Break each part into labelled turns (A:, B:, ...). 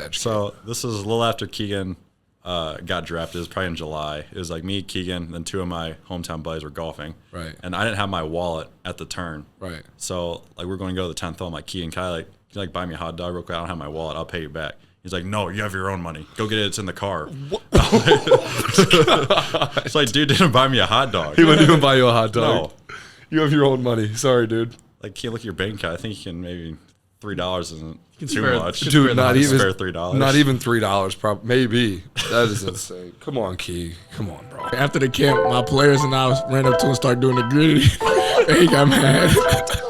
A: educated.
B: So this is a little after Keegan got drafted. It was probably in July. It was like me, Keegan, then 2 of my hometown buddies were golfing.
A: Right.
B: And I didn't have my wallet at the turn.
A: Right.
B: So like we're going to go to the 10th hole. I'm like, Keegan, can you buy me a hot dog real quick? I don't have my wallet. I'll pay you back. He's like, no, you have your own money. Go get it. It's in the car. It's like, dude didn't buy me a hot dog.
A: He wouldn't even buy you a hot dog.
B: No.
A: You have your own money. Sorry, dude.
B: Like, can't look at your bank account. I think you can maybe $3 isn't too much.
A: Dude, not even
B: spare $3.
A: Not even $3, maybe. That is insane. Come on, Key. Come on, bro.
C: After the camp, my players and I ran up to him and started doing the gritty. And he got mad.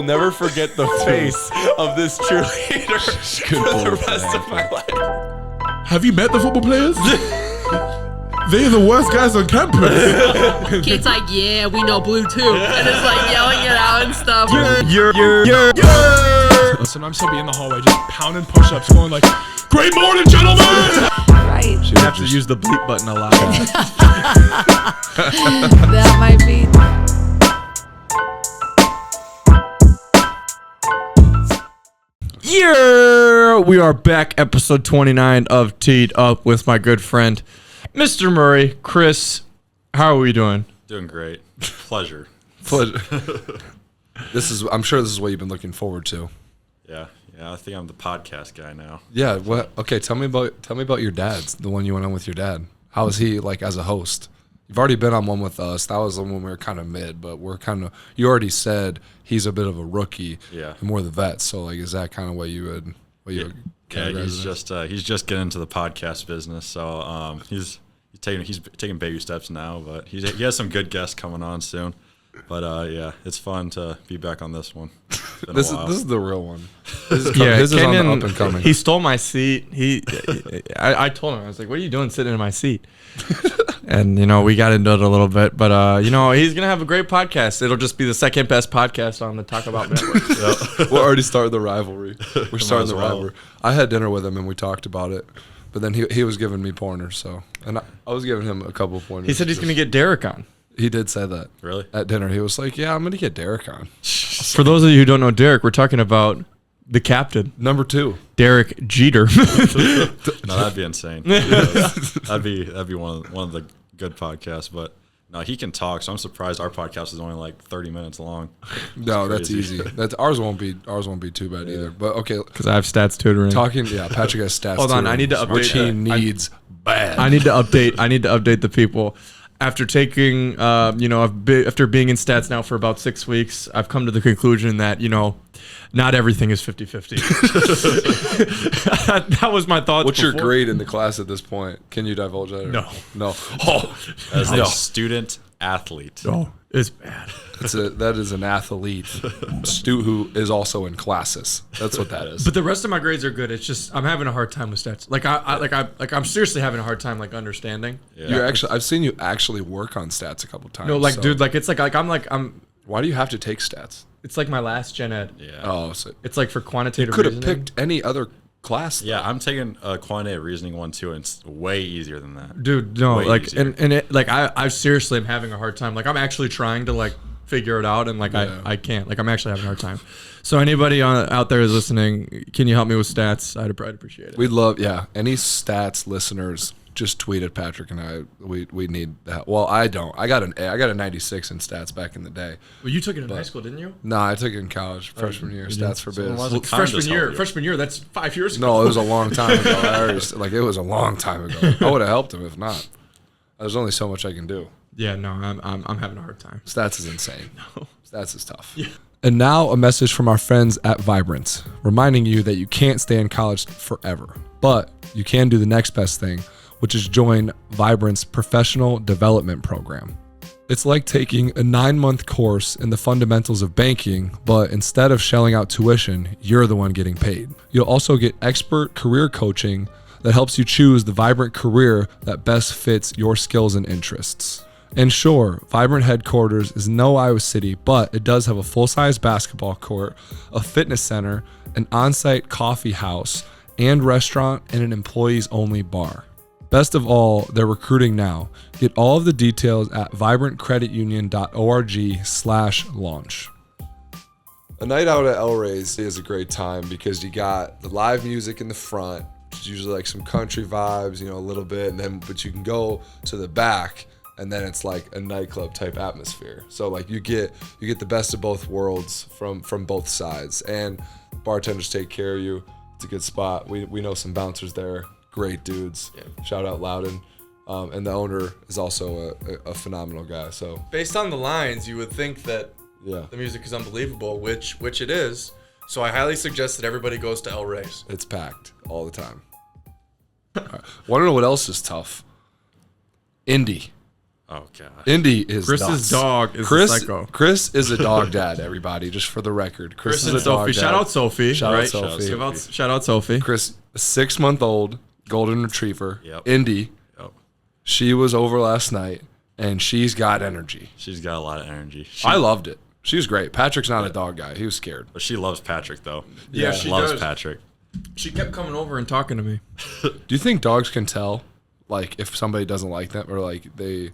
D: I'll never forget the face of this cheerleader for the rest of my life.
C: Have you met the football players? They're the worst guys on campus.
E: Kid's like, yeah, we know blue too. And it's like yelling it out and stuff.
C: Listen, I'm still be in the hallway just pounding push-ups going like, great morning, gentlemen!
F: Right.
D: You have to use the bleep button a lot.
F: That might be.
D: Yeah, we are back, episode 29 of Teed Up with my good friend, Mr. Murray. Kris, how are we doing?
B: Doing great. Pleasure.
A: I'm sure this is what you've been looking forward to.
B: Yeah. I think I'm the podcast guy now.
A: Yeah. What? Okay. Tell me about your dad's. The one you went on with your dad. How is he like as a host? You've already been on one with us. That was the one we were kind of mid, but you already said he's a bit of a rookie.
B: Yeah.
A: And we're the vets. So like, is that kind of what you would?
B: Yeah, he's just getting into the podcast business. So he's taking baby steps now, but he has some good guests coming on soon. But yeah, it's fun to be back on this one.
A: This is the real one.
D: His
A: is on the up and coming.
D: He stole my seat. I told him, I was like, "What are you doing sitting in my seat?" And we got into it a little bit, but he's gonna have a great podcast. It'll just be the second best podcast on the Taco-Bout network.
A: Yep. We'll already start the rivalry. We're starting the rivalry. I had dinner with him and we talked about it, but then he was giving me pointers. And I was giving him a couple pointers.
D: He said he's gonna get Derek on.
A: He did say that.
B: Really?
A: At dinner, he was like, "Yeah, I'm gonna get Derek on."
D: For those of you who don't know Derek, we're talking about the captain,
A: number 2,
D: Derek Jeter.
B: No, that'd be insane. That'd be one of the good podcasts. But no, he can talk. So I'm surprised our podcast is only like 30 minutes long.
A: No, that's easy. Ours won't be too bad either. But okay,
D: because I have stats tutoring.
A: Patrick has stats.
D: Hold on, I need to update.
A: Which he needs bad.
D: I need to update the people. After taking, after being in stats now for about 6 weeks, I've come to the conclusion that, not everything is 50-50. That was my thought.
A: What's your grade in the class at this point? Can you divulge that?
D: No.
A: Oh,
B: as a student athlete.
D: No, it's bad.
A: That is an athlete who is also in classes. That's what that is.
D: But the rest of my grades are good. It's just I'm having a hard time with stats. I'm seriously having a hard time understanding.
B: Yeah.
A: I've seen you actually work on stats a couple times.
D: No, dude, it's I'm.
A: Why do you have to take stats?
D: It's like my last gen ed.
B: Yeah.
A: Oh, so
D: it's like for quantitative.
A: You could have
D: reasoning.
A: picked any other class.
B: Yeah, I'm taking a quantitative reasoning one too, and it's way easier than that.
D: Dude, no,
B: way easier.
D: I seriously am having a hard time. I'm actually trying to figure it out, and I can't. I'm actually having a hard time. So anybody out there is listening, can you help me with stats? I'd appreciate it.
A: We'd love, any stats listeners. Just tweet at Patrick and I. We need that. Well, I don't. I got a 96 in stats back in the day.
D: Well, you took it in high school, didn't you?
A: No, I took it in college, freshman year, stats for biz.
B: Well,
D: freshman year. That's 5 years ago.
A: No, it was a long time ago. It was a long time ago. I would have helped him if not. There's only so much I can do.
D: Yeah, no, I'm having a hard time.
A: Stats is insane. No. Stats is tough.
D: Yeah.
A: And now a message from our friends at Vibrance, reminding you that you can't stay in college forever, but you can do the next best thing, which is join Vibrant's professional development program. It's like taking a 9-month course in the fundamentals of banking, but instead of shelling out tuition, you're the one getting paid. You'll also get expert career coaching that helps you choose the Vibrant career that best fits your skills and interests. And sure, Vibrant headquarters is no Iowa City, but it does have a full-size basketball court, a fitness center, an on-site coffee house, and restaurant, and an employees-only bar. Best of all, they're recruiting now. Get all of the details at vibrantcreditunion.org/launch. A night out at El Rey's is a great time because you got the live music in the front, which is usually like some country vibes, a little bit, but you can go to the back, and then it's like a nightclub type atmosphere. So like you get the best of both worlds from both sides, and bartenders take care of you. It's a good spot. We know some bouncers there, great dudes. Yeah. Shout out Loudon. And the owner is also a phenomenal guy. So
D: based on the lines, you would think that the music is unbelievable, which it is. So I highly suggest that everybody goes to El Rey's.
A: It's packed all the time. Right. Want to know what else is tough? Indy.
B: Oh god.
A: Indy is
D: Chris's
A: nuts.
D: dog is a psycho.
A: Chris is a dog dad, everybody, just for the record. Chris is
D: and
A: a dog
D: Sophie.
A: dad.
D: Shout out Sophie.
A: Shout out Sophie.
D: Shout out Sophie.
A: Chris, a 6-month-old golden retriever.
B: Yep.
A: Indy.
B: Yep.
A: She was over last night, and she's got energy.
B: She's got a lot of energy.
A: I loved it. She was great. Patrick's not a dog guy. He was scared.
B: But she loves Patrick, though.
D: Yeah, she
B: loves
D: does.
B: Patrick.
D: She kept coming over and talking to me.
A: Do you think dogs can tell, like, if somebody doesn't like them, or like they,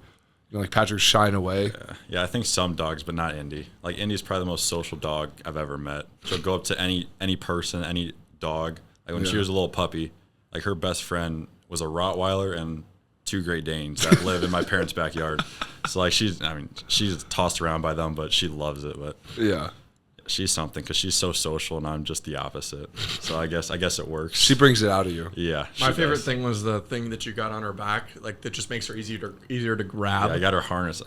A: like Patrick's shying away?
B: Yeah, I think some dogs, but not Indy. Like Indy's probably the most social dog I've ever met. She'll go up to any person, any dog. Like when she was a little puppy, like her best friend was a Rottweiler and 2 Great Danes that live in my parents' backyard. So like she's tossed around by them, but she loves it. But
A: Yeah.
B: she's something because she's so social, and I'm just the opposite. So I guess it works.
A: She brings it out of you.
B: Yeah.
D: My favorite
B: does.
D: thing was the thing that you got on her back, like that just makes her easier to grab.
B: Yeah, I got her harness.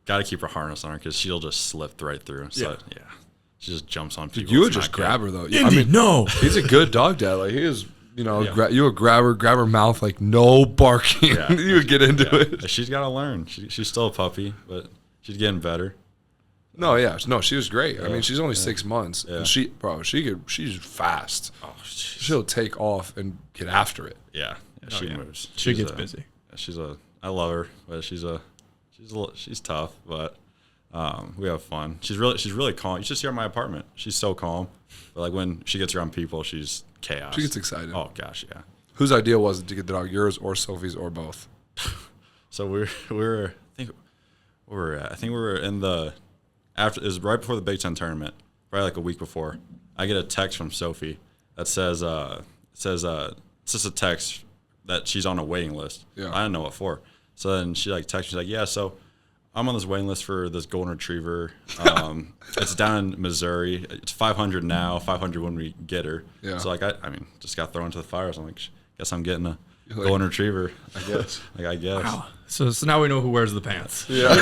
B: Got to keep her harness on her because she'll just slip right through. So yeah, she just jumps on people.
A: You would
B: It's
A: just
B: not
A: grab
B: good.
A: her though.
D: Indy, no.
A: He's a good dog dad. Like he is, you would grab her mouth, like no barking.
B: Yeah.
A: You would get into it.
B: She's got to learn. She's still a puppy, but she's getting better.
A: No, she was great. I mean, she's only 6 months,
B: Yeah.
A: and she's fast.
B: Oh,
A: She'll take off and get after it.
B: yeah, she moves.
D: She
B: She's
D: gets busy.
B: I love her, but she's tough, but we have fun. She's really calm. You should see her in my apartment. She's so calm, but like when she gets around people, she's chaos.
A: She gets excited.
B: Oh gosh, yeah.
A: Whose idea was it to get the dog? Yours or Sophie's or both?
B: So I think we were in the it was right before the Big Ten tournament, probably like a week before. I get a text from Sophie that says it's just a text that she's on a waiting list.
A: Yeah.
B: I don't know what for. So then she like texts me, she's like, yeah, so I'm on this waiting list for this golden retriever. It's down in Missouri. It's 500 now, 500 when we get her.
A: Yeah.
B: So like I mean, just got thrown into the fire. So I'm like, guess I'm getting a golden retriever. I guess. I guess.
D: Wow. So now we know who wears the pants.
A: Yeah.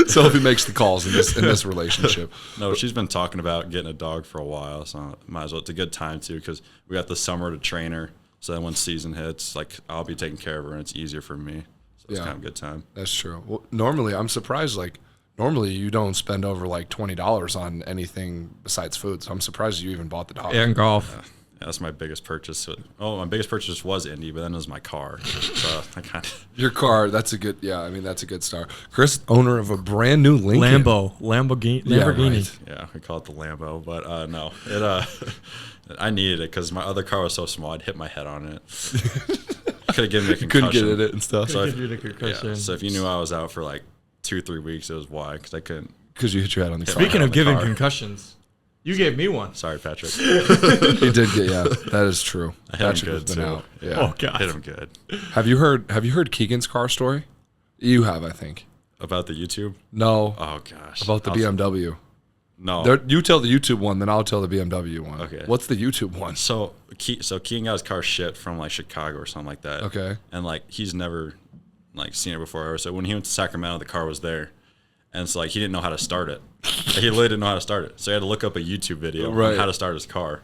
A: Sophie makes the calls in this relationship.
B: No, she's been talking about getting a dog for a while, so might as well. It's a good time too because we got the summer to train her. So then when season hits, like I'll be taking care of her, and it's easier for me. So it's kind of a good time.
A: That's true. Well, normally I'm surprised. Like normally you don't spend over like $20 on anything besides food. So I'm surprised you even bought the dog.
D: And golf.
B: Yeah, that's my biggest purchase. My biggest purchase was Indy, but then it was my car. So I kind of
A: Your car, that's a good. Yeah, I mean that's a good start. Chris, owner of a brand new Lincoln.
D: Lamborghini.
A: Yeah, right.
B: yeah, we call it the Lambo, but no, I needed it because my other car was so small. I'd hit my head on it. Could have given me a concussion.
A: Couldn't get in it and stuff.
B: So
D: Give you the concussion.
B: so if you knew I was out for like 2-3 weeks, it was why because I couldn't.
A: Because you hit your head on the car.
D: Speaking
B: on
D: of
B: the
D: giving
B: car.
D: concussions, you gave me one.
B: Sorry, Patrick.
A: He did get. Yeah, that is true.
B: I hit him
A: Patrick has
B: good
A: been
B: too.
A: out. Yeah.
D: Oh God.
B: Hit him good.
A: Have you heard Keegan's car story? You have, I think.
B: About the YouTube?
A: No.
B: Oh gosh.
A: About the BMW.
B: No.
A: You tell the YouTube one, then I'll tell the BMW one.
B: Okay.
A: What's the YouTube one?
B: So Keegan got his car shipped from like Chicago or something like that.
A: Okay.
B: And like he's never like seen it before. So when he went to Sacramento, the car was there, and it's like he didn't know how to start it. He literally didn't know how to start it. So he had to look up a YouTube video
A: Right.
B: on how to start his car.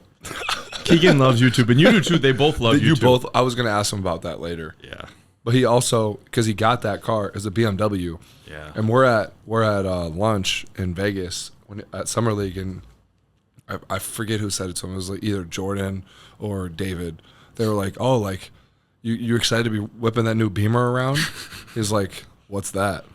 D: Keegan loves YouTube, and you do too. They both love
A: You
D: YouTube.
A: both. I was gonna ask him about that later.
B: Yeah.
A: But he also, because he got that car as a BMW,
B: Yeah.
A: and we're at lunch in Vegas at Summer League, and I forget who said it to him. It was like either Jordan or David. They were like, "Oh, like you excited to be whipping that new Beamer around?" He's like, "What's that?"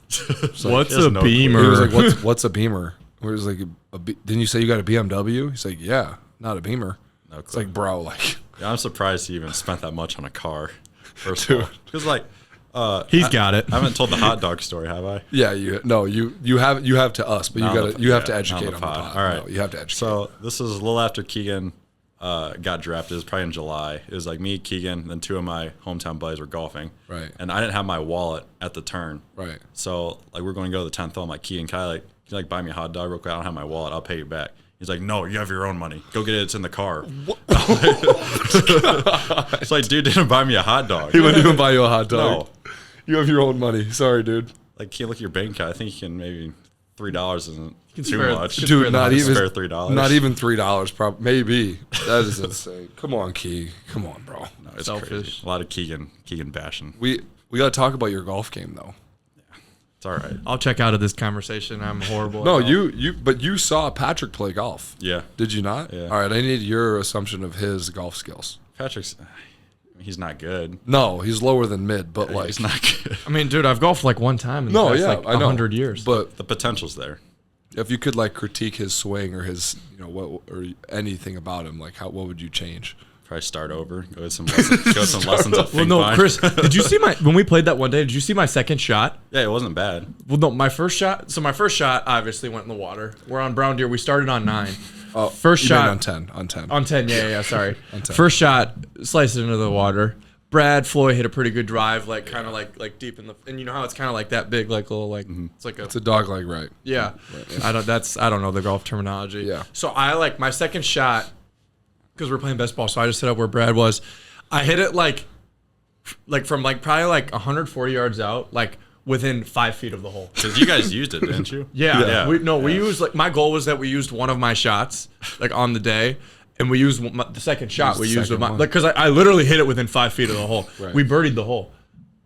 D: What's
B: he has
D: a
B: no clue.
D: Beamer?
A: He was like, "What's a Beamer?" He was like, "Didn't you say you got a BMW?" He's like, "Yeah, not a Beamer."
B: No
A: It's
B: clue.
A: like, bro, like,
B: Yeah, I'm surprised he even spent that much on a car. First of all. Because like
D: He's got it.
B: I haven't told the hot dog story, have I?
A: yeah, you have to us, but
B: Not on
A: you have to
B: not
A: educate
B: on
A: on
B: the
A: the
B: pod.
A: pod.
B: All right.
A: No, you have to educate.
B: So this is a little after Keegan got drafted. It was probably in July. It was like me, Keegan, then 2 of my hometown buddies were golfing.
A: Right.
B: And I didn't have my wallet at the turn.
A: Right.
B: So like we're going to go to the 10th hole. I'm like, Keegan, can you buy me a hot dog real quick? I don't have my wallet. I'll pay you back. He's like, no, you have your own money. Go get it. It's in the car. It's like, dude didn't buy me a hot dog.
A: He wouldn't even buy you a hot dog.
B: No.
A: You have your own money. Sorry, dude.
B: Like, can't look at your bank account. I think you can maybe $3 isn't too
D: spare-
B: much.
A: Dude, not even
B: spare $3.
A: Not even $3. Probably maybe. That is insane. Come on, Key. Come on, bro.
B: No, it's
D: Selfish.
B: crazy. A lot of Keegan bashing.
A: We got to talk about your golf game though.
B: It's all right.
D: I'll check out of this conversation. I'm horrible.
A: No,
D: at golf.
A: but you saw Patrick play golf.
B: Yeah.
A: Did you not?
B: Yeah.
A: All right, I need your assumption of his golf skills.
B: He's not good.
A: No, he's lower than mid, but like
B: He's not good.
D: I mean, dude, I've golfed like one time in the past, like
A: I know.
D: 100 years.
A: But
B: The potential's there.
A: if you could like critique his swing or his, what or anything about him, like what would you change?
B: Probably start over. Go with some lessons. Go with some lessons at
D: well, no, Chris, did you see when we played that one day? Did you see my second shot?
B: Yeah, it wasn't bad.
D: Well, no, my first shot. So my first shot obviously went in the water. We're on Brown Deer. We started on 9. First
A: You
D: shot
A: mean on 10.
D: On 10, yeah, sorry.
A: 10.
D: First shot, sliced it into the water. Brad Floyd hit a pretty good drive, like kind of like deep in the, and you know how it's kind of like that big, like little, like it's like
A: It's a dog leg, right?
D: yeah. I don't know the golf terminology.
A: Yeah.
D: So I like my second shot because we're playing best ball. So I just hit up where Brad was. I hit it like from like probably like 140 yards out, like within 5 feet of the hole.
B: Because you guys used it, didn't you?
D: Yeah. We used like my goal was that we used one of my shots like on the day. And we used the second shot. We used with my, like, because I literally hit it within 5 feet of the hole.
A: Right.
D: We birdied the hole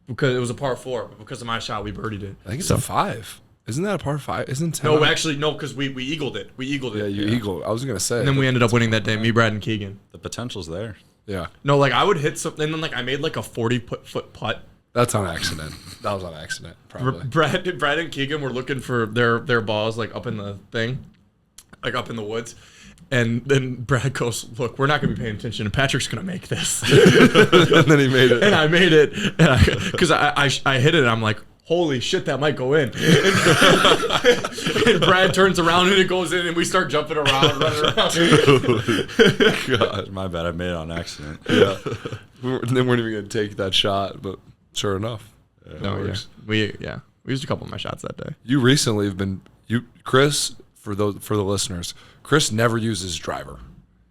D: because it was a par 4, but because of my shot, we birdied it.
A: I think it's a 5. Isn't that a par 5? Isn't 10?
D: No, actually, no, because we eagled it. We eagled it.
A: Yeah, you eagle. I was gonna say.
D: And then we ended up winning that day. Me, Brad, and Keegan.
B: The potential's there.
A: Yeah,
D: No, like I would hit something, and then like I made like a 40-foot putt.
A: that's on accident. That was on accident, probably.
D: Brad and Keegan were looking for their balls like up in the thing, like up in the woods. And then Brad goes, look, we're not going to be paying attention, and Patrick's going to make this.
A: And then he made it.
D: And I made it, because I hit it, and I'm like, holy shit, that might go in. And Brad turns around, and it goes in, and we start jumping around, running around.
B: God, my bad. I made it on accident.
A: Yeah. They weren't even gonna take that shot, but sure enough.
D: We used a couple of my shots that day.
A: You recently have been Chris, for the listeners, Chris never uses driver.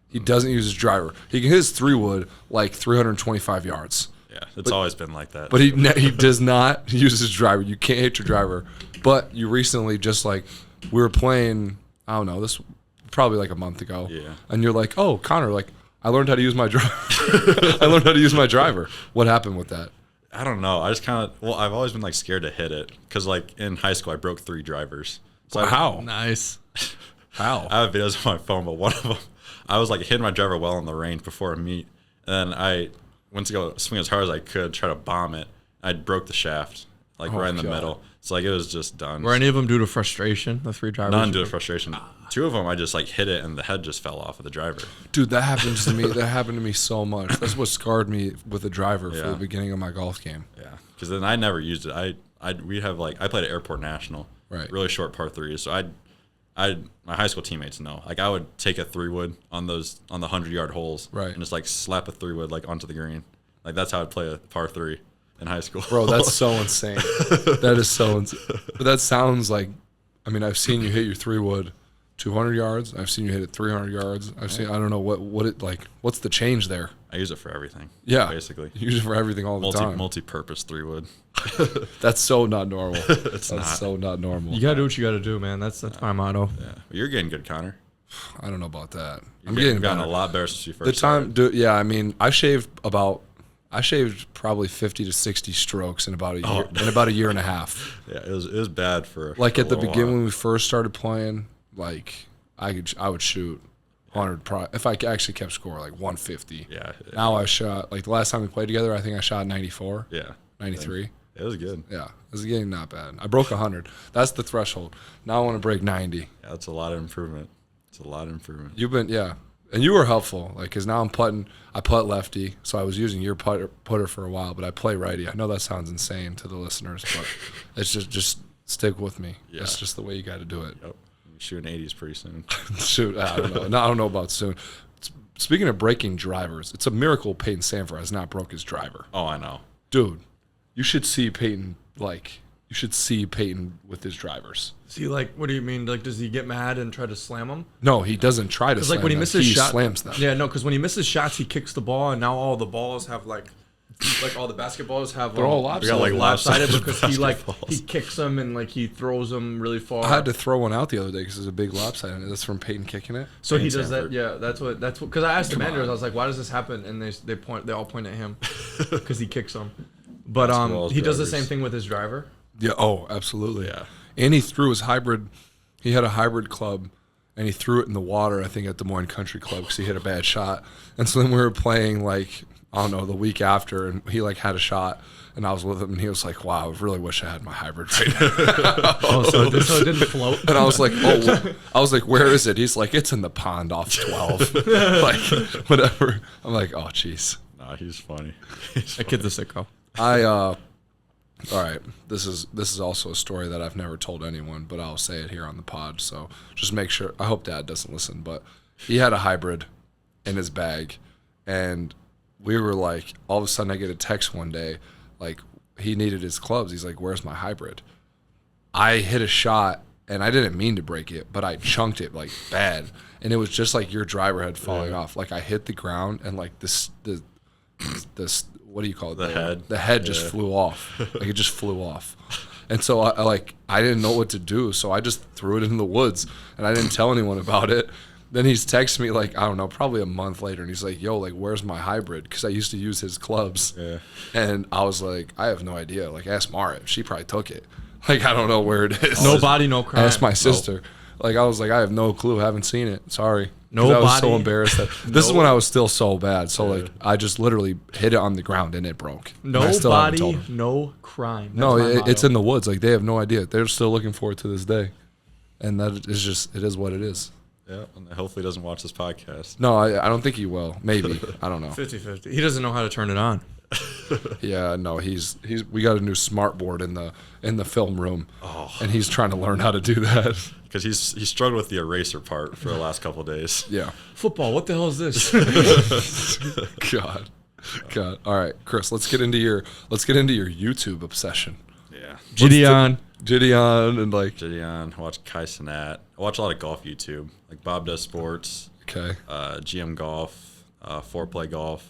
A: He doesn't use his driver. He can hit his 3-wood like 325 yards.
B: Yeah, it's always been like that.
A: But he does not use his driver. You can't hit your driver. But you recently just like we were playing, I don't know, this probably like a month ago.
B: Yeah.
A: And you're like, "Oh, Connor, like I learned how to use my driver." I learned how to use my driver. What happened with that?
B: I don't know. I just kind of, I've always been like scared to hit it because like in high school I broke 3 drivers. So
A: How?
D: Nice.
A: How?
B: I have videos on my phone, but one of them, I was like hitting my driver well in the range before a meet, and then I went to go swing as hard as I could, try to bomb it. I broke the shaft, like right in the
A: God.
B: middle. So like it was just done.
D: Were any of them due to frustration, the 3 drivers?
B: None due to frustration. 2 of them, I just like hit it and the head just fell off of the driver.
A: Dude, that happens to me. That happened to me so much. That's what scarred me with the driver for
B: Yeah.
A: the beginning of my golf game.
B: Yeah, because then I never used it. We have like I played at Airport National,
A: Right.
B: Really short par 3s. So my high school teammates know. Like I would take a 3-wood on the 100-yard holes,
A: Right.
B: and just like slap a 3-wood like onto the green. Like that's how I'd play a par 3 in high school.
A: Bro, that's so insane. That is so insane. But that sounds like, I mean, I've seen you hit your 3-wood 200 yards. I've seen you hit it 300 yards. I don't know what it like. What's the change there?
B: I use it for everything.
A: Yeah,
B: basically.
A: You use it for everything all the time.
B: Multi-purpose 3-wood.
A: That's so not normal.
B: It's not.
A: That's so not normal.
D: You gotta do what you gotta do, man. That's my motto.
B: Yeah, but you're getting good, Connor.
A: I don't know about that.
B: You've gotten a lot better since you first started.
A: Yeah, I mean, I shaved probably 50 to 60 strokes in about a year. In about a year and a half.
B: Yeah, it was bad for
A: Like
B: a
A: at the
B: little
A: beginning
B: while.
A: when we first started playing, like I would shoot 100 if I actually kept score like 150.
B: Yeah.
A: Now I shot like the last time we played together, I think I shot 94.
B: Yeah.
A: 93.
B: It was good.
A: Yeah, it was getting not bad. I broke 100. That's the threshold. Now I want to break 90.
B: Yeah, that's a lot of improvement. It's a lot of improvement.
A: You've been and you were helpful. Like, cause now I'm putting. I putt lefty, so I was using your putter for a while, but I play righty. I know that sounds insane to the listeners, but it's just stick with me.
B: Yeah.
A: That's just the way you got to do it.
B: Yep. You're shooting 80s pretty soon.
A: Shoot, I don't know. No, I don't know about soon. Speaking of breaking drivers, it's a miracle Payton Sandfort has not broke his driver.
B: Oh, I know.
A: Dude, you should see Payton, with his drivers.
D: See, like, what do you mean? Like, does he get mad and try to slam them?
A: No, he doesn't try to slam
D: like when he
A: them.
D: misses
A: He
D: shot,
A: slams them.
D: Yeah, no, because when he misses shots, he kicks the ball, and now all the balls have like all the basketballs have
A: They're all
B: got, like,
D: lopsided
B: lopsided
D: because he kicks them and like he throws them really far.
A: I had to throw one out the other day because there's a big lopside in it. That's from Payton kicking it.
D: So he
B: Payton
D: does that.
B: Sandfort.
D: Yeah, that's what. Because I asked the managers, I was like, why does this happen? And they all point at him because he kicks them. But he does the same thing with his driver.
A: Yeah. Oh, absolutely.
B: Yeah.
A: And he threw his hybrid. He had a hybrid club, and he threw it in the water. I think at Des Moines Country Club because he hit a bad shot. And so then we were playing like I don't know the week after, and he like had a shot, and I was with him, and he was like, "Wow, I really wish I had my hybrid right now."
D: So it didn't float.
A: And I was like, where is it? He's like, it's in the pond off 12. Like, whatever. I'm like, oh, jeez.
B: Nah, he's funny.
D: That kid's a sicko.
A: All right. This is also a story that I've never told anyone, but I'll say it here on the pod. So just make sure. I hope Dad doesn't listen, but he had a hybrid in his bag, and we were like, all of a sudden I get a text one day, like he needed his clubs. He's like, where's my hybrid? I hit a shot, and I didn't mean to break it, but I chunked it like bad, and it was just like your driver head falling off. Like I hit the ground, and like this what do you call it? The head just flew off. Like it just flew off. And so I didn't know what to do, so I just threw it in the woods, and I didn't tell anyone about it. Then he's texting me like, I don't know, probably a month later, and he's like, yo, like, where's my hybrid? Because I used to use his clubs. Yeah. And I was like, I have no idea. Like, ask Mara. She probably took it. Like, I don't know where it is.
D: No body, no crime.
A: I asked my sister. Like, I was like, I have no clue. Haven't seen it. Sorry.
D: No
A: I was
D: body.
A: so embarrassed. This is when I was still so bad. So, like, I just literally hit it on the ground, and it broke.
D: No body, no crime.
A: No, it's in the woods. Like, they have no idea. They're still looking for it to this day. And that is just, it is what it is.
B: Yeah, and hopefully he doesn't watch this podcast.
A: No, I don't think he will. Maybe. I don't know.
D: 50-50. He doesn't know how to turn it on.
A: Yeah, no, he's we got a new smart board in the film room, and he's trying to learn how to do that.
B: Because he struggled with the eraser part for the last couple of days.
A: Yeah.
D: Football, what the hell is this?
A: God. All right, Chris, let's get into your YouTube obsession.
B: Yeah.
D: Jidion.
A: And like
B: Jidion, watch Kai Cenat. I watch a lot of golf YouTube. Like Bob Does Sports.
A: Okay.
B: GM Golf, Foreplay Golf.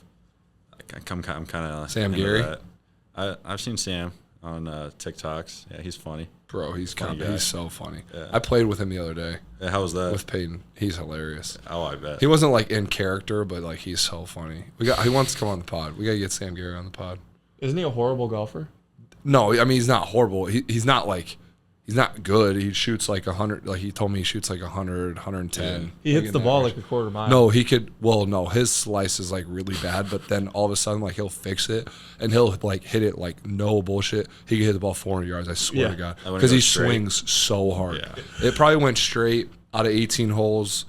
B: I'm kind of
A: Sam Gary.
B: That. I've seen Sam on TikToks. Yeah, he's funny.
A: Bro, he's so funny.
B: Yeah.
A: I played with him the other day.
B: Yeah, how was that?
A: With Payton. He's hilarious.
B: Oh, I bet.
A: He wasn't like in character, but like he's so funny. He wants to come on the pod. We gotta get Sam Gary on the pod.
D: Isn't he a horrible golfer?
A: No, I mean he's not horrible. He's not like he's not good. He shoots like 100. Like he told me he shoots like 100, 110.
D: Yeah. He hits the ball like a quarter mile.
A: No, he could. Well, no, his slice is like really bad. But then all of a sudden, like he'll fix it and he'll like hit it like no bullshit. He can hit the ball 400 yards. I swear to God, because he swings so hard. Yeah. It probably went straight out of 18 holes.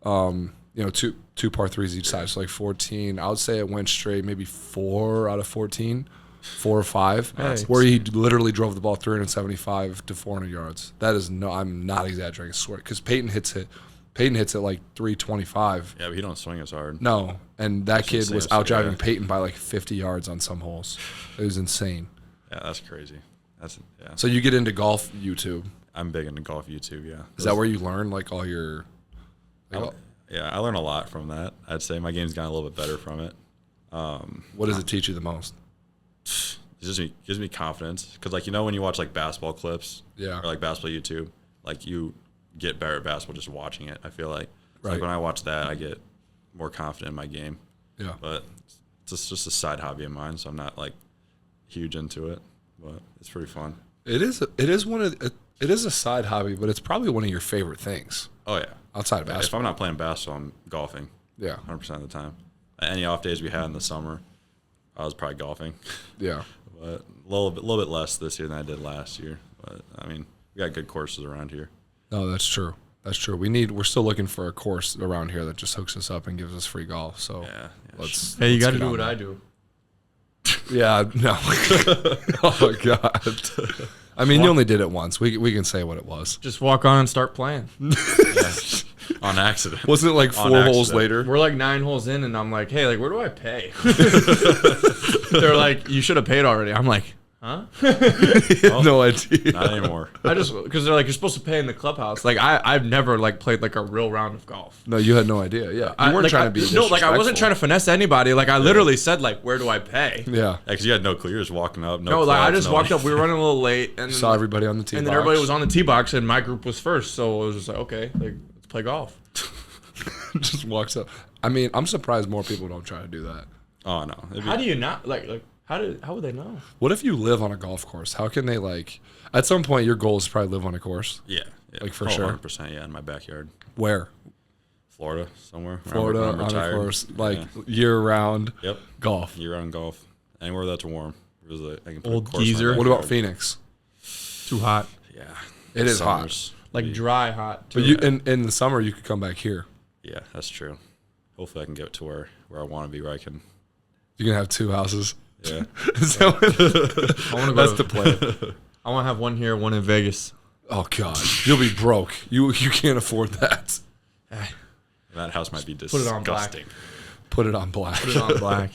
A: Two par threes each side, so like 14. I would say it went straight, maybe 4 out of 14. 4 or 5, where he literally drove the ball 375 to 400 yards. That is I'm not exaggerating, I swear, because Payton hits it like 325.
B: Yeah, but he don't swing as hard.
A: No, and that kid was out driving Payton by like 50 yards on some holes. It was insane.
B: Yeah, that's crazy.
A: So you get into golf YouTube.
B: I'm big into golf YouTube. Yeah.
A: Is that where you learn like all your?
B: Yeah, I learn a lot from that. I'd say my game's gotten a little bit better from it.
A: What does it teach you the most?
B: It gives me confidence because, like, when you watch like basketball clips, or like basketball YouTube, like you get better at basketball just watching it. I feel like, like when I watch that, I get more confident in my game. Yeah, but it's just a side hobby of mine, so I'm not like huge into it, but it's pretty fun. It is
A: a side hobby, but it's probably one of your favorite things.
B: Oh yeah,
A: outside of basketball.
B: If I'm not playing basketball, I'm golfing. Yeah, 100% of the time. Any off days we had in the summer, I was probably golfing. Yeah. But a little bit less this year than I did last year. But I mean, we got good courses around here. No, that's true. That's true. We're still looking for a course around here that just hooks us up and gives us free golf. So you got to do what I do. Yeah, no. Oh God. I mean, you only did it once. We can say what it was.
D: Just walk on and start playing.
B: Yeah. On accident.
A: Wasn't it like
B: On
A: 4 holes
B: accident.
A: later?
D: We're like 9 holes in, and I'm like, hey, like, where do I pay? They're like, you should have paid already. I'm like, huh?
A: No idea.
B: Not anymore.
D: Because they're like, you're supposed to pay in the clubhouse. Like, I've never like played like a real round of golf.
A: No, you had no idea. Yeah, you weren't trying to be.
D: No, like I wasn't trying to finesse anybody. Like I literally said, like, where do I pay?
A: Yeah,
B: Because you had no clue. You were just walking up.
D: No, like I just walked up. We were running a little late, and
A: saw everybody on the tee.
D: and then everybody was on the tee box, and my group was first. So it was just like, okay, like let's play golf.
A: Just walks up. I mean, I'm surprised more people don't try to do that.
B: Oh no.
D: How do you not like? How would they know?
A: What if you live on a golf course? How can they like? At some point, your goal is to probably live on a course.
B: Yeah.
A: Like, for sure.
B: 100%. Yeah, in my backyard.
A: Where?
B: Florida, somewhere.
A: Florida
B: When I'm
A: on a
B: retired.
A: course, like
B: Yeah.
A: year round.
B: Yep.
A: Golf.
B: Year-round golf. Anywhere that's warm. Because I can put
D: Old
B: a course in my
D: geezer.
A: What
B: backyard.
A: about Phoenix?
D: Too hot.
B: Yeah.
A: It is hot.
B: Summers.
D: Like dry hot.
A: But you in the summer you could come back here.
B: Yeah, that's true. Hopefully I can get to where I want to be, where I can.
A: You can have 2 houses.
B: Yeah.
A: Is that what-
D: I want to
A: That's
D: go.
A: the plan.
D: I want to have one here, one in Vegas.
A: Oh God, you'll be broke. You can't afford that.
B: That house might be
D: it
B: disgusting.
D: on black.
A: Put it on black.
D: Put it on black.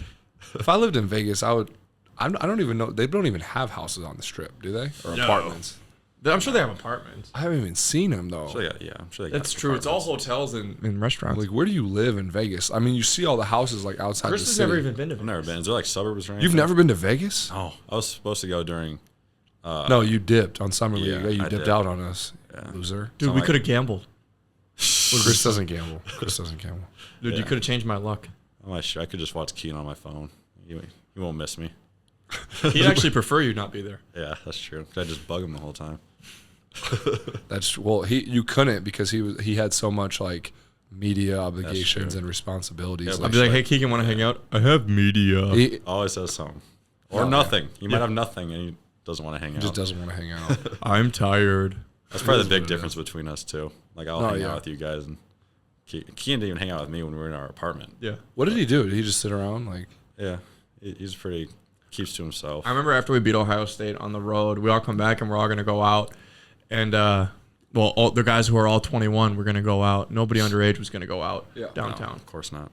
A: If I lived in Vegas, I would. I don't even know. They don't even have houses on the Strip, do they? Or
D: No.
A: apartments?
D: I'm sure they have apartments.
A: I haven't even seen them though.
B: So yeah, I'm sure they got
D: That's true. It's all hotels and restaurants.
A: Like, where do you live in Vegas? I mean, you see all the houses like outside
D: Chris
A: the
D: has
A: city.
D: never even been to
B: I've
D: Vegas.
B: never been. Is there like suburbs or anything?
A: You've never been to Vegas?
B: No, I was supposed to go during.
A: No, you dipped on summer league.
B: Yeah,
A: You
B: I
A: dipped
B: did.
A: out on us,
B: Yeah.
A: loser.
D: Dude,
B: So,
D: we
B: like-
D: could have gambled.
A: Chris doesn't gamble. Chris doesn't gamble.
D: Dude, you
B: Yeah.
D: could have changed my luck.
B: I'm not sure. I could just watch Keegan on my phone. You won't miss me.
D: He'd actually prefer you not be there.
B: Yeah, that's true. I just bug him the whole time.
A: That's you couldn't because he had so much like media obligations and responsibilities.
B: Yeah,
A: like,
D: I'd be like, hey, Keegan, want to hang out? I have media.
A: he
B: Always says something. Or
A: Yeah.
B: nothing. He might have nothing and he doesn't want to hang
A: just
B: out.
A: doesn't want to hang out.
D: I'm tired.
B: That's probably
A: It
B: the
A: is
B: big
A: what it
B: difference between us two. Like I'll
A: Oh,
B: hang
A: yeah.
B: out with you guys and Keegan didn't even hang out with me when we were in our apartment.
D: Yeah.
A: What did he do? Did he just sit around like?
B: Yeah. He's pretty keeps to himself.
D: I remember after we beat Ohio State on the road, we all come back and we're all going to go out. And, well, all the guys who are all 21 were going to go out. Nobody underage was going to go out
B: No,
D: downtown.
B: of course not.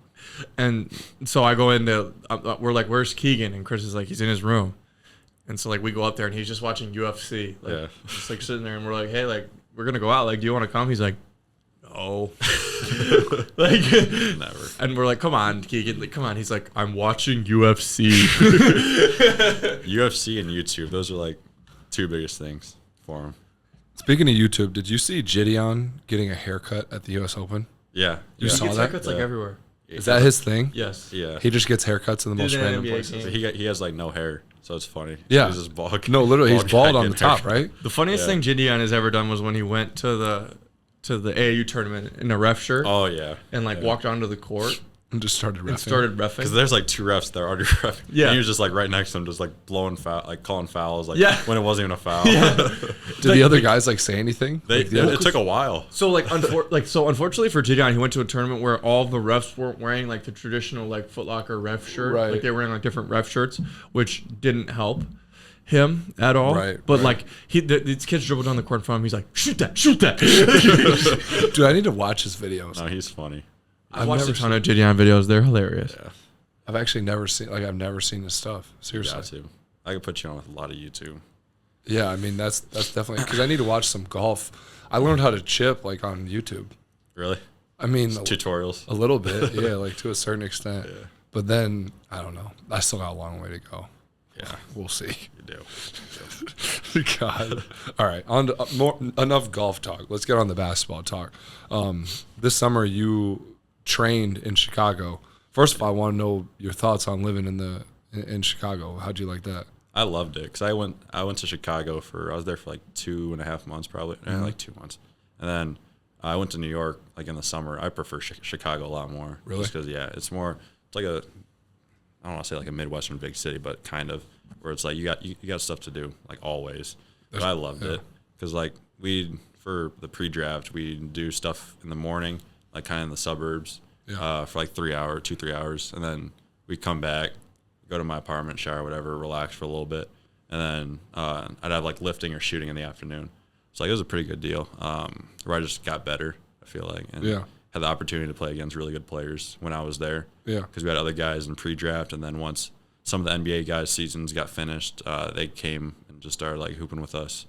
D: And so I go into, we're like, where's Keegan? And Chris is like, he's in his room. And so, like, we go up there and he's just watching UFC. Like,
B: Yeah.
D: just like sitting there and we're like, hey, like, we're going to go out. Like, do you want to come? He's like, no. Like,
B: Never.
D: and we're like, come on, Keegan. Like, come on. He's like, I'm watching UFC.
B: UFC and YouTube, those are like two biggest things for him.
A: Speaking of YouTube, did you see Jidion getting a haircut at the U.S. Open?
B: Yeah.
A: You
B: yeah.
A: saw
D: It's
A: that?
D: haircuts like everywhere.
A: Is that his thing?
D: Yes.
B: Yeah.
A: He just gets haircuts in the most
D: Did an
A: random
D: NBA
A: places.
D: game.
B: He has like no hair, so it's funny.
A: Yeah.
B: He's just bald.
A: No, literally, he's
B: guy
A: bald on the
B: getting
A: top,
B: haircut.
A: right?
D: The funniest
B: Yeah.
D: thing Jidion has ever done was when he went to the AAU tournament in a ref shirt
B: Oh yeah.
D: and like walked onto the court
A: And just started
D: and
A: reffing.
D: started
B: Because
D: reffing.
B: there's like two refs that are already ref.
D: Yeah.
B: And he was just like right next to him, just like blowing foul, like calling fouls, like
D: Yeah.
B: when it wasn't even a foul.
A: Did the other guys like say anything? Like, the other-
B: It took a while.
D: So unfortunately for Jidion, he went to a tournament where all of the refs weren't wearing like the traditional like Foot Locker ref shirt.
A: Right.
D: Like they were wearing like different ref shirts, which didn't help him at all.
A: Right,
D: But
A: right.
D: like these kids dribbled down the court in front of him. He's like, shoot that, shoot that.
A: Dude, I need to watch his videos.
B: No, he's funny.
D: I've watched
A: never
D: a ton of Jidion videos. They're hilarious.
B: Yeah.
A: I've actually never seen his stuff. Seriously.
B: Got to. I could put you on with a lot of YouTube.
A: Yeah, I mean that's definitely because I need to watch some golf. I learned how to chip like on YouTube.
B: Really?
A: I mean
B: Tutorials.
A: a little bit, yeah, like to a certain extent. But then I don't know. I still got a long way to go.
B: Yeah,
A: We'll see.
B: you do.
A: God. All right. On to, enough golf talk. Let's get on the basketball talk. This summer you trained in Chicago. First of all, I want to know your thoughts on living in Chicago. How'd you like that?
B: I loved it because I went to Chicago I was there for like 2.5 months probably, like 2 months, and then I went to New York like in the summer. I prefer Chicago a lot more.
A: Really?
B: Just because it's like I don't want to say like a Midwestern big city, but kind of where it's like you got stuff to do like always. But I loved it because like for the pre-draft we'd do stuff in the morning, like kind of in the suburbs, for like 3 hours, and then we'd come back, go to my apartment, shower, whatever, relax for a little bit, and then I'd have like lifting or shooting in the afternoon. So like it was a pretty good deal. Where I just got better, I feel like, and had the opportunity to play against really good players when I was there.
A: Yeah.
B: Because we had other guys in pre-draft, and then once some of the NBA guys' seasons got finished, they came and just started like hooping with us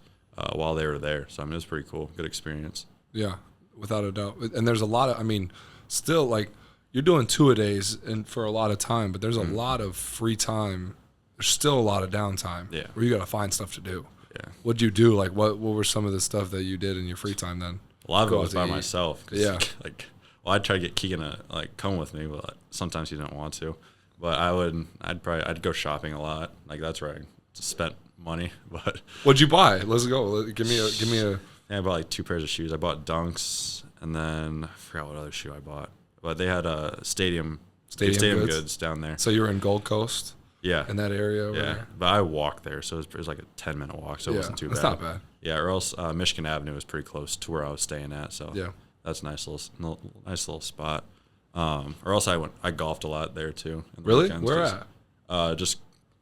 B: while they were there. So I mean, it was pretty cool, good experience.
A: Yeah, without a doubt. And there's a lot of, I mean, still like you're doing 2-a-days and for a lot of time, but there's a lot of free time. There's still a lot of downtime.
B: Yeah.
A: Where you got to find stuff to do.
B: Yeah.
A: What'd you do? Like, what were some of the stuff that you did in your free time then?
B: A lot of it
A: Go
B: was
A: out
B: by
A: to eat.
B: myself. 'Cause,
A: Yeah.
B: Like, well, I'd try to get Keegan to like come with me, but sometimes he didn't want to. But I'd go shopping a lot. Like that's where I spent money. But
A: What'd you buy? Let's go. Give me a.
B: yeah, I bought like 2 pairs of shoes. I bought Dunks, and then I forgot what other shoe I bought. But they had a stadium goods down there.
A: So you were in Gold Coast
B: Yeah.
A: in that area over
B: Yeah,
A: there?
B: but I walked there, so it was like a 10-minute walk, so it wasn't too bad.
A: That's not bad.
B: Yeah, or else Michigan Avenue was pretty close to where I was staying at, so
A: Yeah.
B: that's a nice little spot. Or else I golfed a lot there too. in the
A: Really?
B: weekends,
A: Where
B: 'cause,
A: at?
B: Just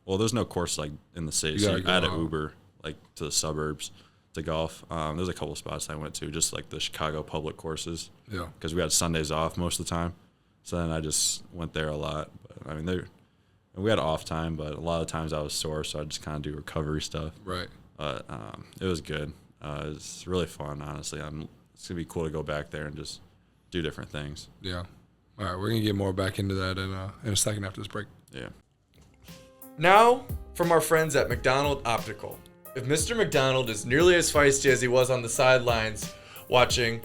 B: there's no course like in the city,
A: You
B: so
A: gotta
B: I had
A: go
B: an
A: out.
B: Uber like to the suburbs to golf. There's a couple spots I went to, just like the Chicago public courses,
A: Yeah.
B: because we had Sundays off most of the time. So then I just went there a lot. But, I mean, we had off time, but a lot of times I was sore, so I just kind of do recovery stuff.
A: Right.
B: But it was good. It's really fun, honestly. It's going to be cool to go back there and just do different things.
A: Yeah. All right. We're going to get more back into that in a second after this break.
B: Yeah.
D: Now, from our friends at McDonald Optical. If Mr. McDonald is nearly as feisty as he was on the sidelines watching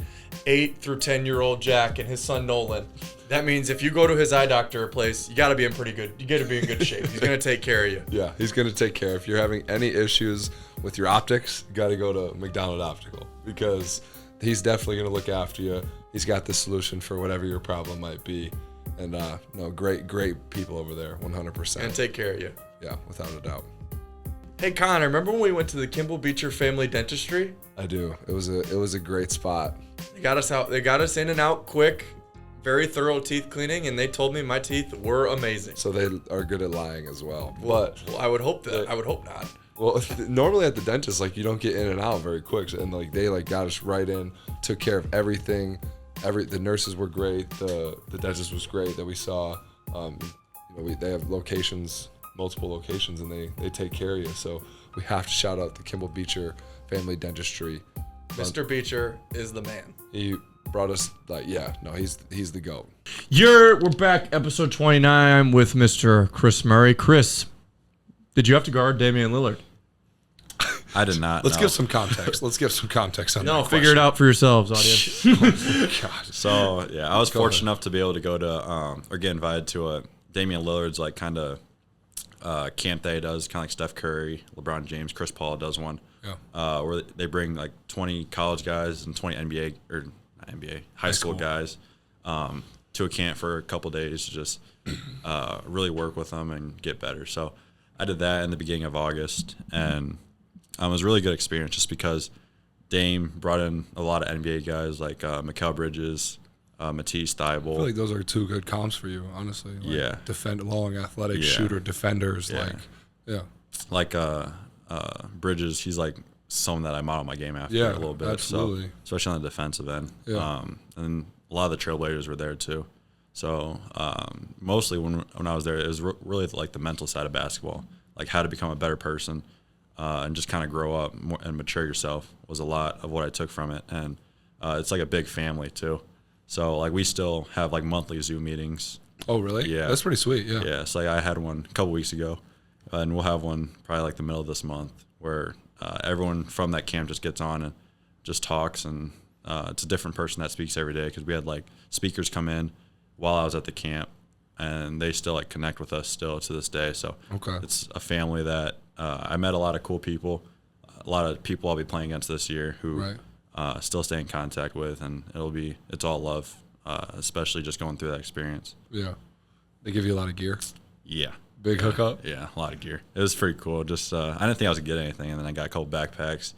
D: 8 through 10-year-old Jack and his son Nolan, that means if you go to his eye doctor place, you got to be in good shape. He's going to take care of you.
A: Yeah, he's going to take care. If you're having any issues with your optics, you got to go to McDonald Optical because he's definitely going to look after you. He's got the solution for whatever your problem might be. And no, great people over there, 100%.
D: And take care of you.
A: Yeah, without a doubt.
D: Hey Connor, remember when we went to the Kimball Beecher Family Dentistry?
A: I do. It was a great spot.
D: They got us out. They got us in and out quick. Very thorough teeth cleaning, and they told me my teeth were amazing.
A: So they are good at lying as well.
D: Well, I would hope that. I would hope not.
A: Well, normally at the dentist, like you don't get in and out very quick, and like they like got us right in, took care of everything. The nurses were great. The dentist was great that we saw. They have multiple locations, and they take care of you. So we have to shout out the Kimball Beecher Family Dentistry.
D: Mr. Beecher is the man.
A: He brought us he's the GOAT.
D: We're back, episode 29 with Mr. Kris Murray. Kris, did you have to guard Damien Lillard?
B: I did not.
A: Let's
B: no.
A: give some context. Let's give some context on
D: No,
A: that.
D: figure it out for yourselves, audience.
A: God.
B: So, yeah, I was
A: Go
B: fortunate
A: ahead.
B: enough to be able to go to, or get invited to a Damian Lillard's, like, kind of camp that he does, kind of like Steph Curry, LeBron James, Chris Paul does one, where they bring, like, 20 college guys and 20 high school guys to a camp for a couple days to just really work with them and get better. So I did that in the beginning of August, and it was a really good experience just because Dame brought in a lot of NBA guys like Mikal Bridges, Matisse
A: I
B: Thybulle.
A: feel like those are two good comps for you, honestly. Like
B: Yeah.
A: long, athletic
B: Yeah.
A: shooter defenders.
B: Yeah. Like Bridges, he's like someone that I model my game after
A: Yeah,
B: a little bit.
A: absolutely.
B: So, especially on the defensive end.
A: Yeah.
B: And a lot of the Trailblazers were there too. So mostly when I was there, it was really like the mental side of basketball, like how to become a better person and just kind of grow up more and mature yourself was a lot of what I took from it. And it's like a big family too. So like we still have like monthly Zoom meetings.
A: Oh, really?
B: Yeah.
A: That's pretty sweet. Yeah.
B: Yeah, so like I had one a couple weeks ago, and we'll have one probably like the middle of this month where everyone from that camp just gets on and just talks, and it's a different person that speaks every day because we had like speakers come in while I was at the camp, and they still like connect with us still to this day. So
A: Okay.
B: it's a family that I met a lot of cool people, a lot of people I'll be playing against this year who
A: Right.
B: still stay in contact with, and it's all love, especially just going through that experience.
A: Yeah. They give you a lot of gear.
B: Yeah.
A: Big hookup.
B: Yeah, a lot of gear. It was pretty cool. Just I didn't think I was gonna get anything, and then I got a couple backpacks,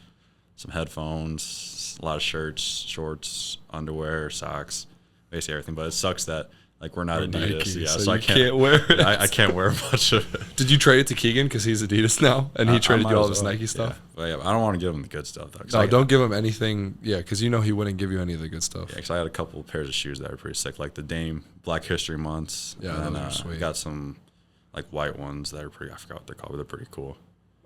B: some headphones, a lot of shirts, shorts, underwear, socks, basically everything. But it sucks that Like we're not Adidas,
A: Nike,
B: yeah.
A: so
B: So I
A: you
B: can't,
A: can't wear it.
B: I can't wear much of it.
A: Did you trade it to Keegan because he's Adidas now, and he traded you all of his Nike stuff?
B: Yeah. But yeah, I don't want to give him the good stuff though.
A: No, don't give him anything. Yeah, because you know he wouldn't give you any of the good stuff.
B: Yeah, because I had a couple of pairs of shoes that were pretty sick, like the Dame Black History Months.
A: Yeah,
B: and
A: those are sweet.
B: I got some like white ones that are pretty. I forgot what they're called, but they're pretty cool.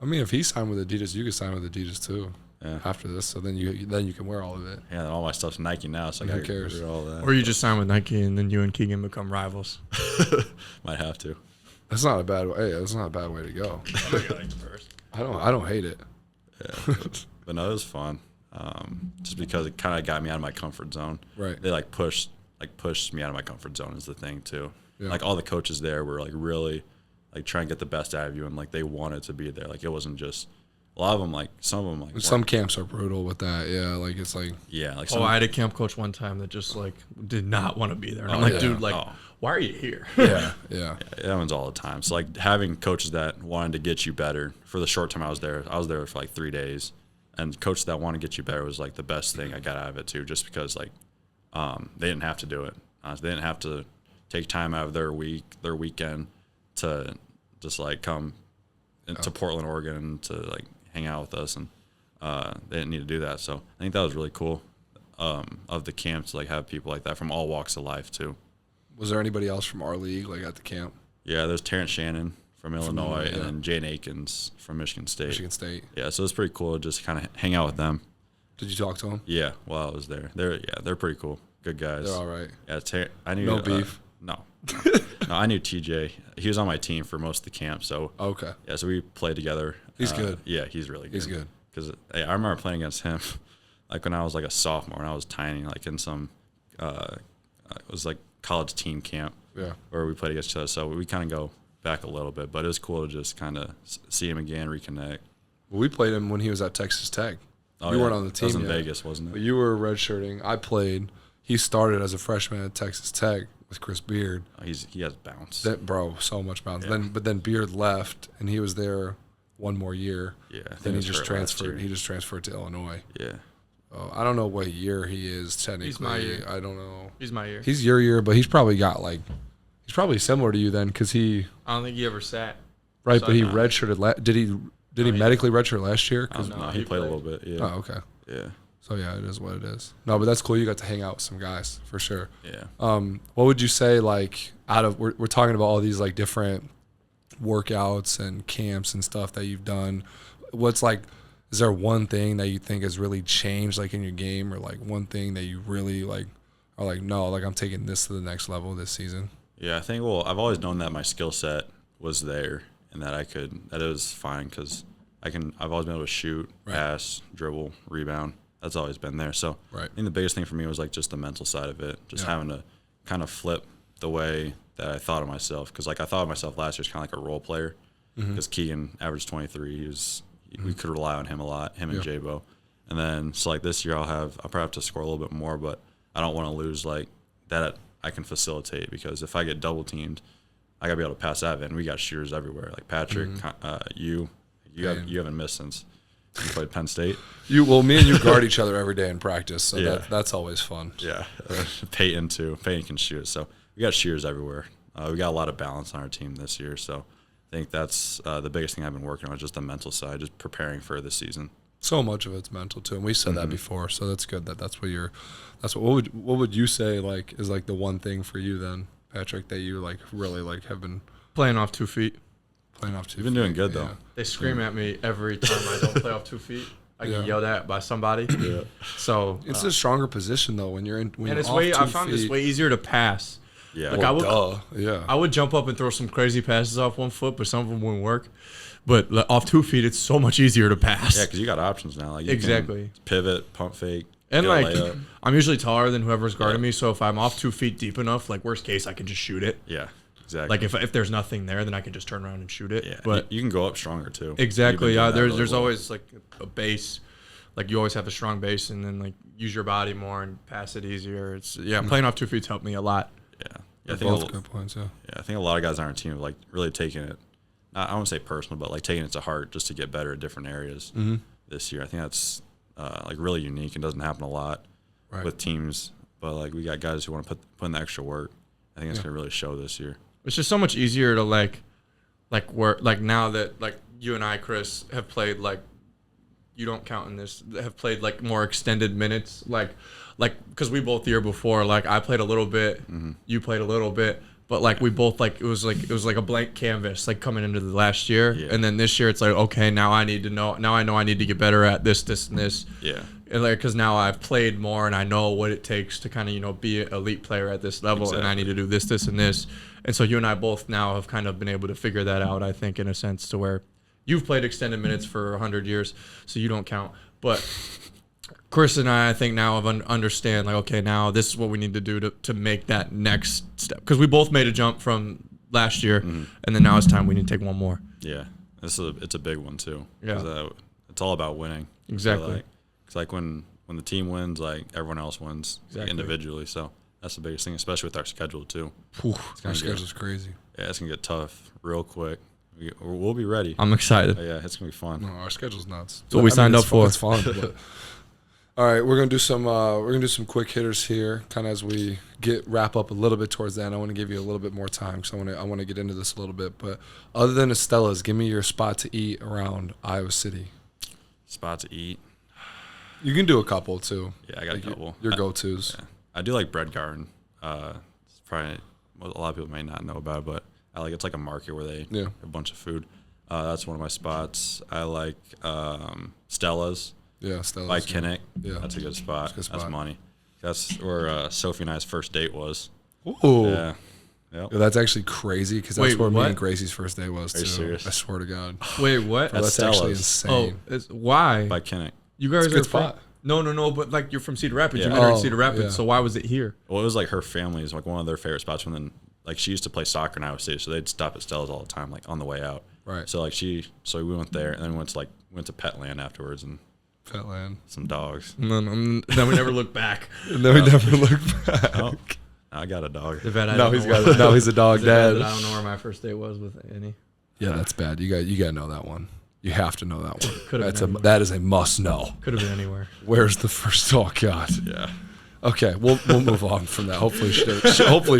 A: I mean, if he signed with Adidas, you could sign with Adidas too.
B: Yeah.
A: After this, so then you can wear all of it.
B: Yeah, and all my stuff's Nike now, so I
A: Who
B: gotta
A: cares?
B: get rid of all that.
D: Or you just sign with Nike and then you and Keegan become rivals.
B: Might have to.
A: That's not a bad way. Hey, that's not a bad way to go. I don't hate it.
B: Yeah, but no, it was fun. Just because it kind of got me out of my comfort zone.
A: Right.
B: They pushed me out of my comfort zone is the thing too.
A: Yeah.
B: Like all the coaches there were like really like trying to get the best out of you, and like they wanted to be there. Like it wasn't just a lot of them. Like some of them like
A: Some camps are brutal with that. Yeah, like it's like
B: yeah. Like
D: Oh, I had a camp coach one time that just like did not want to be there. And I'm
B: Oh,
D: like,
B: yeah.
D: dude, like,
B: Oh.
D: why are you here?
A: yeah.
B: Yeah, it happens all the time. So like having coaches that wanted to get you better for the short time I was there for like 3 days, and coaches that want to get you better was like the best thing I got out of it too. Just because like they didn't have to do it. They didn't have to take time out of their weekend to just like come to Portland, Oregon to like hang out with us, and they didn't need to do that. So I think that was really cool of the camp to like have people like that from all walks of life too.
A: Was there anybody else from our league like at the camp?
B: Yeah, there's Terrence Shannon from Illinois,
A: yeah.
B: and then Jaden Akins from Michigan State.
A: Michigan State.
B: Yeah, so it's pretty cool to just kind of hang out with them.
A: Did you talk to him?
B: Yeah, while I was there, they're pretty cool, good guys.
A: They're all right.
B: Yeah, I knew
A: No beef?
B: No, I knew TJ. He was on my team for most of the camp, so
A: Okay.
B: yeah, so we played together.
A: He's good.
B: Yeah, he's really good.
A: He's good.
B: Because I remember playing against him, like when I was like a sophomore and I was tiny, like in some, it was like college team camp.
A: Yeah.
B: Where we played against each other. So we kind of go back a little bit, but it was cool to just kind of see him again, reconnect.
A: Well, we played him when he was at Texas Tech.
B: Oh,
A: you
B: yeah.
A: weren't on the
B: That was
A: team
B: in
A: yet.
B: Vegas, wasn't
A: But
B: it?
A: you were redshirting. I played. He started as a freshman at Texas Tech with Chris Beard.
B: Oh, he has bounce.
A: That bro, so much bounce.
B: Yeah.
A: But then Beard left, and he was there one more year.
B: Yeah, I think
A: Then he
B: was
A: just
B: hurt last
A: transferred.
B: year.
A: He just transferred to Illinois.
B: Yeah.
A: I don't know what year he is technically.
D: He's my year.
A: I don't know.
D: He's my year.
A: He's your year, but he's probably got like. He's probably similar to you then, because he.
D: I don't think he ever sat.
A: Right,
D: So
A: but he
D: I'm not-
A: redshirted. Did he
D: he
A: medically redshirt last year? 'Cause-
B: No, he played a little bit. Yeah.
A: oh, okay.
B: Yeah.
A: So yeah, it is what it is. No, but that's cool. You got to hang out with some guys for sure.
B: Yeah.
A: What would you say like out of we're talking about all these like different workouts and camps and stuff that you've done. What's like is there one thing that you think has really changed like in your game, or like one thing that you really like are like, no, like I'm taking this to the next level this season?
B: Yeah, I think, well, I've always known that my skill set was there and that that it was fine because I've always been able to shoot, pass, dribble, rebound. That's always been there. So
A: Right.
B: I think the biggest thing for me was like just the mental side of it, just having to kind of flip the way that I thought of myself. Because like I thought of myself last year as kind of like a role player because Keegan averaged 23. We could rely on him a lot, him and J-Bo. And then so like this year I'll probably have to score a little bit more, but I don't want to lose like that. I can facilitate because if I get double teamed, I gotta be able to pass that. And we got shooters everywhere, like Patrick, you haven't missed since you played Penn State.
A: Me and you guard each other every day in practice, so
B: Yeah.
A: that's always fun.
B: Yeah, Payton too. Payton can shoot, so we got shooters everywhere. We got a lot of balance on our team this year, so I think that's the biggest thing I've been working on, just the mental side, just preparing for this season.
A: So much of it's mental too, and we said that before. So that's good. What would you say like is like the one thing for you then, Patrick, that you like really like have been
D: Playing off 2 feet.
A: playing off to?
B: You've been doing good though.
D: They scream at me every time I don't play off 2 feet. I
A: Yeah.
D: get yelled at by somebody.
B: Yeah.
D: So
A: It's a stronger position though when you're in. When
D: and
A: you're
D: it's
A: off
D: way.
A: 2
D: I found it's
A: feet.
D: way easier to pass.
B: Yeah.
D: Like, I would-
A: Yeah.
D: I would jump up and throw some crazy passes off 1 foot, but some of them wouldn't work. But like, off 2 feet, it's so much easier to pass.
B: Yeah, because you got options now. Like you
D: Exactly.
B: can pivot, pump fake,
D: And
B: get a
D: like,
B: layup.
D: I'm usually taller than whoever's guarding
B: Yeah.
D: me, so if I'm off 2 feet deep enough, like worst case, I can just shoot it.
B: Yeah, exactly.
D: Like if there's nothing there, then I can just turn around and shoot it.
B: yeah,
D: But
B: you can go up stronger too.
D: exactly,
B: You've been
D: yeah.
B: doing that really
D: There's
B: well.
D: always like a base. Like you always have a strong base, and then like use your body more and pass it easier. It's playing off 2 feet's helped me a lot.
B: Yeah, I
A: They're
B: think
A: both good points. Yeah.
B: I think a lot of guys on our team have like really taken it. I wouldn't say personal, but like taking it to heart just to get better at different areas this year. I think that's like really unique and doesn't happen a lot
A: Right.
B: with teams. But like we got guys who want to put in the extra work, I think it's gonna really show this year.
D: It's just so much easier to like now that like you and I, Chris, have played like you don't count in this, have played like more extended minutes, like because we both the year before, like I played a little bit, you played a little bit, but like we both like it was like a blank canvas like coming into the last year, and then this year it's like, okay, now I know I need to get better at this and this.
B: Yeah.
D: And like, because now I've played more and I know what it takes to kind of, be an elite player at this level, and I need to do this and this. And so you and I both now have kind of been able to figure that out, I think, in a sense, to where you've played extended minutes for 100 years, so you don't count. But Chris and I think now have understand, like, okay, now this is what we need to do to make that next step. Because we both made a jump from last year, and then now it's time we need to take one more.
B: Yeah. It's a big one, too.
D: Yeah.
B: It's all about winning.
D: Exactly.
B: It's like when the team wins, like everyone else wins individually. So that's the biggest thing, especially with our schedule too.
A: Our schedule's crazy.
B: Yeah, it's gonna get tough real quick. We'll be ready.
D: I'm excited.
B: Yeah, it's gonna be fun.
A: No, our schedule's nuts.
D: That's what we signed up for.
A: It's fun. But. All right, we're gonna do some quick hitters here, kind of as we wrap up a little bit towards the end. I want to give you a little bit more time because I want to get into this a little bit. But other than Estella's, give me your spot to eat around Iowa City.
B: Spot to eat.
A: You can do a couple too.
B: Yeah, I got a couple.
A: Your go-tos.
B: Yeah. I do like Bread Garden. It's probably a lot of people may not know about it, but it's like a market where they have a bunch of food. That's one of my spots. I like Stella's.
A: Yeah, Stella's.
B: By Kinnick.
A: Yeah.
B: That's a good spot. That's money. That's where Sophie and I's first date was.
A: Ooh.
B: Yeah. Yep.
A: Yeah, that's actually crazy because that's where me
D: what?
A: and Gracie's first date was,
B: Are you
A: too.
B: serious?
A: I swear to God.
D: Wait, what?
A: Bro, that's actually insane.
D: Why?
B: By Kinnick.
D: You guys
A: It's a
D: are
A: good
D: from
A: spot.
D: No, but like you're from Cedar Rapids.
B: Yeah.
D: You met her in
A: Oh,
D: Cedar Rapids,
A: yeah.
D: so why was it here?
B: Well, it was like her family's like one of their favorite spots. And then like she used to play soccer in Iowa State, so they'd stop at Stella's all the time, like on the way out.
A: Right.
B: So we went there, and then went to Petland afterwards, and
A: Petland.
B: some dogs.
D: And then we never looked back.
A: And then we never looked back.
B: Oh, I got a dog.
A: Now he's a dog dad.
D: I don't know where my first date was with Annie.
A: Yeah, that's bad. You got to know that one. You have to know that one.
D: Could've been
A: That is a must know.
D: Could have been anywhere.
A: Where's the first? Oh God.
B: Yeah.
A: Okay, we'll move on from that. Hopefully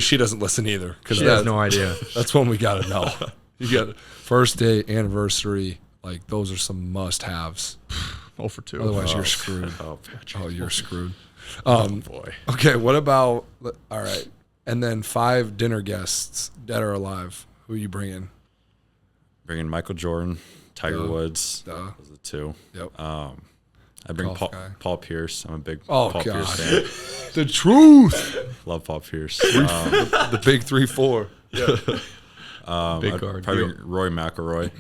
A: she doesn't listen either because
D: She has no idea.
A: That's one we got to know. You got first date, anniversary. Like those are some must-haves.
D: 0 for 2.
A: Otherwise, you're screwed.
B: Oh, Patrick.
A: Oh, you're screwed.
B: Boy.
A: Okay, what about? All right, and then 5 dinner guests, dead or alive. Who are you bringing?
B: Bringing Michael Jordan, Tiger Woods.
A: Duh.
B: Those are the 2.
A: Yep.
B: I bring
A: Golf guy.
B: Paul Pierce. I'm a big
A: Oh,
B: Paul
A: God.
B: Pierce fan.
A: The truth.
B: Love Paul Pierce.
A: The big 3-4. Yeah.
D: Big
B: I'd
D: guard.
B: probably bring Roy McIlroy.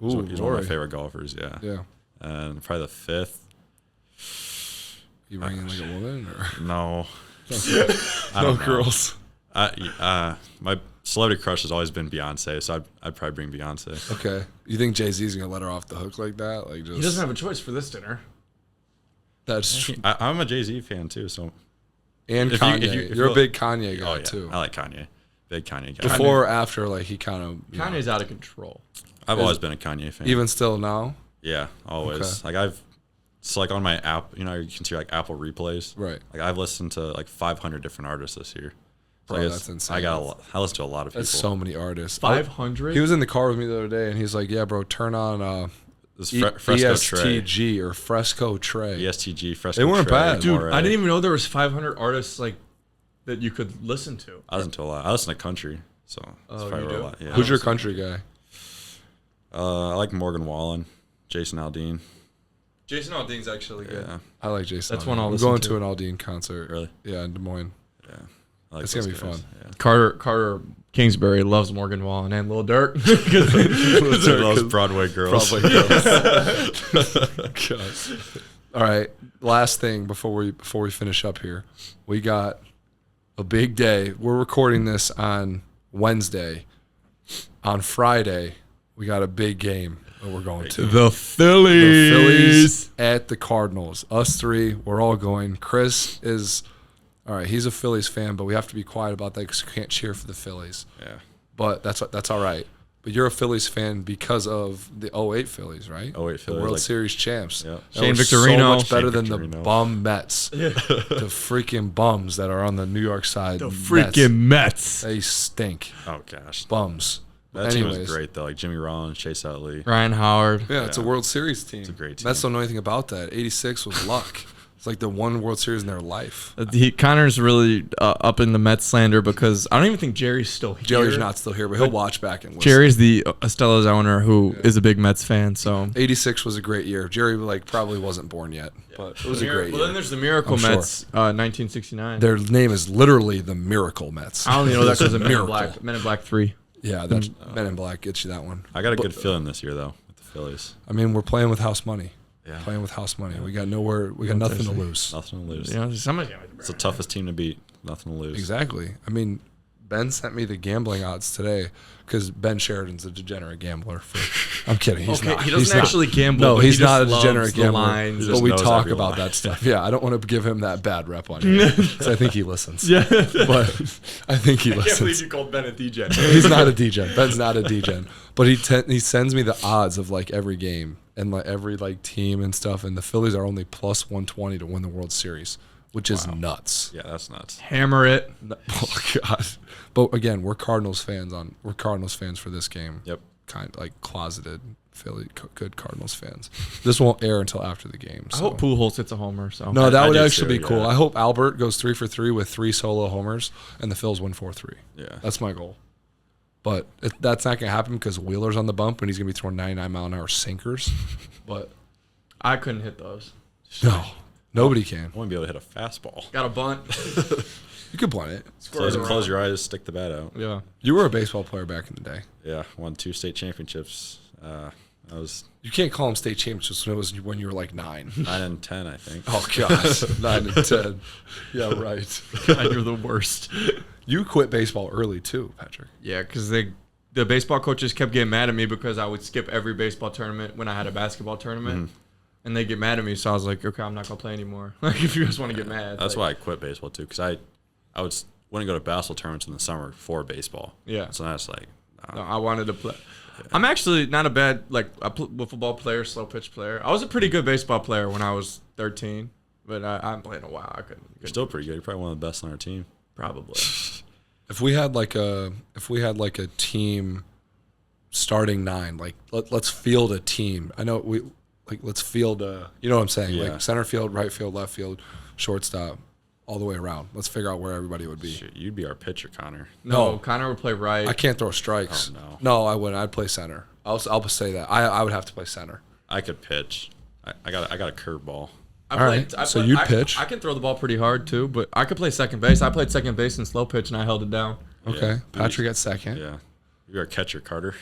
A: Ooh,
B: He's one of my favorite golfers. Yeah.
A: Yeah.
B: And probably the 5th.
A: You bringing like a woman or
B: No. I
A: no
B: don't know.
A: girls?
B: My celebrity crush has always been Beyonce, so I'd probably bring Beyonce.
A: Okay. You think Jay-Z's gonna let her off the hook like that? Like just
D: He doesn't have a choice for this dinner.
A: that's true.
B: I'm a Jay-Z fan too, so
A: And
B: if you-
A: Kanye.
B: if you- if
A: You're a
B: you-
A: big Kanye guy
B: oh yeah,
A: too.
B: I like Kanye. Big Kanye guy.
A: Before or after, like he kind of
D: Kanye's out of control.
B: I've always been a Kanye fan.
A: even still now.
B: Yeah, always.
A: Okay.
B: It's like on my app, you can see like Apple replays.
A: Right.
B: Like I've listened to like 500 different artists this year. So
A: Bro,
B: I guess
A: that's insane.
B: I listen to a lot of people.
A: That's so many artists.
D: 500.
A: He was in the car with me the other day, and he's like, "Yeah, bro, turn on
B: This Fresco Trey.
A: ESTG or Fresco Trey."
B: ESTG, Fresco
A: They weren't
B: Trey,
A: bad.
D: Dude,
B: Moray.
D: I didn't even know there was 500 artists like that you could listen to.
B: I listen to a lot. I listen to country, so that's
D: Oh,
B: probably
D: you
B: where a
D: do?
B: lot. Yeah.
A: Who's your country guy?
B: I like Morgan Wallen, Jason Aldean.
D: Jason Aldean's actually good.
B: Yeah,
A: I like Jason.
D: That's
A: Aldean.
D: one I'll
A: I'm
D: listen
A: going
D: to.
A: to an Aldean concert.
B: Really?
A: Yeah, in Des Moines.
B: yeah. I like
A: It's
B: those
A: gonna be
B: guys.
A: fun.
B: Yeah.
D: Carter Kingsbury loves Morgan Wallen and Lil Durk.
B: Those Broadway girls.
A: Probably goes. All right, last thing before we finish up here, we got a big day. We're recording this on Wednesday. On Friday, we got a big game that we're going to.
D: The Phillies.
A: The Phillies at the Cardinals. Us 3, we're all going. Chris is, all right, he's a Phillies fan, but we have to be quiet about that because we can't cheer for the Phillies.
B: Yeah.
A: But that's all right. But you're a Phillies fan because of the '08 Phillies, right?
B: 08
A: The
B: Phillies,
A: World
B: like-
A: Series champs.
B: Yeah.
A: That
D: Shane
A: were
D: Victorino.
A: so much better
B: Shane
A: than
B: Victorino.
A: the bum Mets. The freaking bums that are on the New York side.
D: The
A: Mets.
D: freaking Mets.
A: They stink.
B: Oh gosh,
A: Bums.
B: that team
A: Anyways.
B: was great though. Like Jimmy Rollins, Chase Utley.
D: Ryan Howard.
A: Yeah, it's a World Series team. It's
B: a great
A: Mets
B: team.
A: don't know anything about that. '86 was luck. It's like the one World Series in their life.
D: Connor's really up in the Mets slander because I don't even think Jerry's still here.
A: Jerry's not still here, but he'll watch back and listen.
D: Jerry's the Estella's owner who is a big Mets fan. So
A: '86 was a great year. Jerry probably wasn't born yet, but it was a great
D: Well,
A: year.
D: then there's the Miracle
A: I'm sure.
D: Mets, 1969.
A: Their name is literally the Miracle Mets.
D: I only know that because of Men in
A: Miracle.
D: Black. Men in Black 3.
A: Yeah, that's Men in Black gets you that one.
B: I got a good feeling this year though with the Phillies.
A: I mean, we're playing with house money.
B: Yeah.
A: Playing with house money. We got nowhere. We got nothing to lose.
B: Nothing to lose.
D: You know, somebody.
B: It's the toughest team to beat. Nothing to lose.
A: Exactly. I mean, Ben sent me the gambling odds today because Ben Sheridan's a degenerate gambler. I'm kidding. He's
D: Okay,
A: not.
D: he doesn't
A: He's not.
D: actually gamble.
A: No,
D: but
A: he's
D: he just
A: not a
D: loves
A: degenerate
D: the
A: gambler.
D: lines.
B: He
A: But we
B: knows
A: talk
B: every
A: about
B: line.
A: that stuff. Yeah, I don't want to give him that bad rep on you because I think he listens.
D: Yeah.
A: But I think he
D: I can't believe
A: listens.
D: you called Ben a DJ.
A: He's not a degen. Ben's not a degen. But he sends me the odds of like every game and like every like team and stuff. And the Phillies are only plus 120 to win the World Series, which is nuts.
B: Yeah, that's nuts.
D: Hammer it.
A: Oh God! But again, we're Cardinals fans for this game.
B: Yep.
A: Kind of like closeted good Cardinals fans. This won't air until after the game.
D: I
A: So.
D: hope Pujols hits a homer. So
A: No, that
B: I
A: would
B: do
A: actually
B: too,
A: be cool.
B: yeah.
A: I hope Albert goes 3 for 3 with 3 solo homers, and the Phils win 4-3.
B: Yeah.
A: That's my goal. But that's not going to happen because Wheeler's on the bump and he's going to be throwing 99-mile-an-hour sinkers. But
D: I couldn't hit those.
A: no, nobody can.
B: I want to be able to hit a fastball.
D: Got a bunt.
A: You could blunt it.
B: Close your eyes, stick the bat out.
D: Yeah.
A: You were a baseball player back in the day.
B: Yeah, won 2 state championships. I was
A: You can't call them state championships when you were like 9.
B: 9 and 10, I think.
A: Oh, gosh. 9 and 10. Yeah, right.
D: God, you're the worst.
A: You quit baseball early, too, Patrick.
D: Yeah, because the baseball coaches kept getting mad at me because I would skip every baseball tournament when I had a basketball tournament. And they get mad at me, so I was like, okay, I'm not going to play anymore. Like, if you guys want to get mad.
B: That's why I quit baseball, too, because I wouldn't go to basketball tournaments in the summer for baseball.
D: Yeah.
B: So that's like,
D: No, I wanted to play. I'm actually not a bad football player, slow pitch player. I was a pretty good baseball player when I was 13, but I'm playing a while. I couldn't.
B: you're still pretty good. You're probably one of the best on our team.
D: Probably.
A: If we had like a team starting 9, like let's field a team. I know let's field you know what I'm saying?
B: Yeah.
A: Like center field, right field, left field, shortstop, all the way around. Let's figure out where everybody would be.
B: Shoot, you'd be our pitcher, Connor.
D: No,
A: No.
D: Connor would play right.
A: I can't throw strikes.
B: Oh, no.
A: No, I wouldn't. I'd play center. I'll say that. I would have to play center.
B: I could pitch. I got a curveball.
A: All right, so you'd pitch.
D: I can throw the ball pretty hard too, but I could play second base. I played second base in slow pitch and I held it down.
A: Okay.
B: Yeah.
A: Patrick at second.
B: Yeah. You're our catcher, Carter.